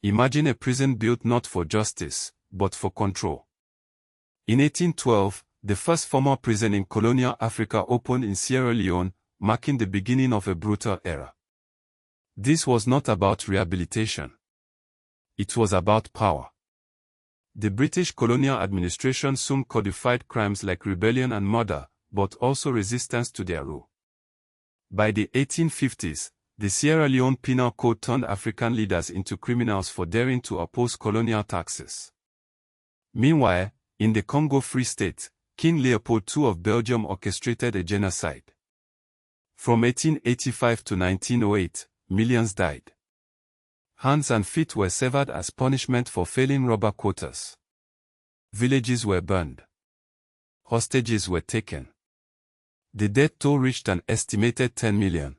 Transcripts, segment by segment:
Imagine a prison built not for justice, but for control. In 1812, the first formal prison in colonial Africa opened in Sierra Leone, marking the beginning of a brutal era. This was not about rehabilitation. It was about power. The British colonial administration soon codified crimes like rebellion and murder, but also resistance to their rule. By the 1850s, the Sierra Leone Penal Code turned African leaders into criminals for daring to oppose colonial taxes. Meanwhile, in the Congo Free State, King Leopold II of Belgium orchestrated a genocide. From 1885 to 1908, millions died. Hands and feet were severed as punishment for failing rubber quotas. Villages were burned. Hostages were taken. The death toll reached an estimated 10 million.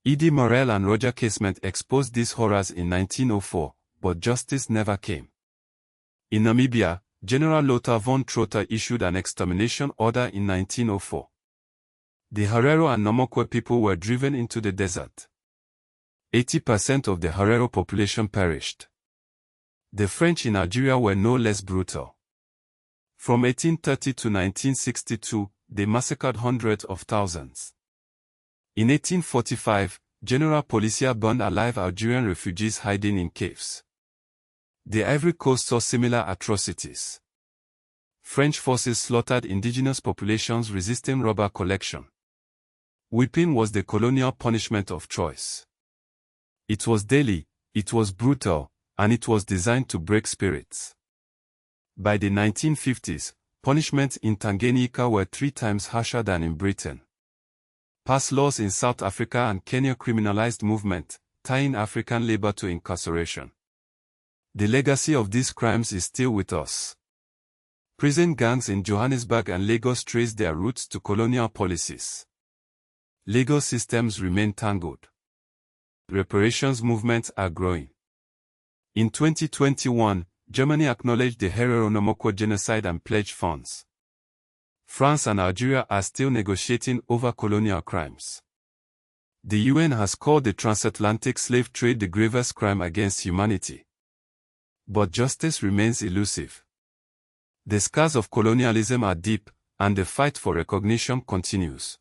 Edie Morel and Roger Casement exposed these horrors in 1904, but justice never came. In Namibia, General Lothar von Trotha issued an extermination order in 1904. The Herero and Nomokwe people were driven into the desert. 80% of the Herero population perished. The French in Algeria were no less brutal. From 1830 to 1962, they massacred hundreds of thousands. In 1845, General Policia burned alive Algerian refugees hiding in caves. The Ivory Coast saw similar atrocities. French forces slaughtered indigenous populations resisting rubber collection. Whipping was the colonial punishment of choice. It was daily, it was brutal, and it was designed to break spirits. By the 1950s, punishments in Tanganyika were 3 times harsher than in Britain. Past laws in South Africa and Kenya criminalized movement, tying African labor to incarceration. The legacy of these crimes is still with us. Prison gangs in Johannesburg and Lagos trace their roots to colonial policies. Legal systems remain tangled. Reparations movements are growing. In 2021, Germany acknowledged the herero Nomokwe genocide and pledged funds. France and Algeria are still negotiating over colonial crimes. The UN has called the transatlantic slave trade the gravest crime against humanity. But justice remains elusive. The scars of colonialism are deep, and the fight for recognition continues.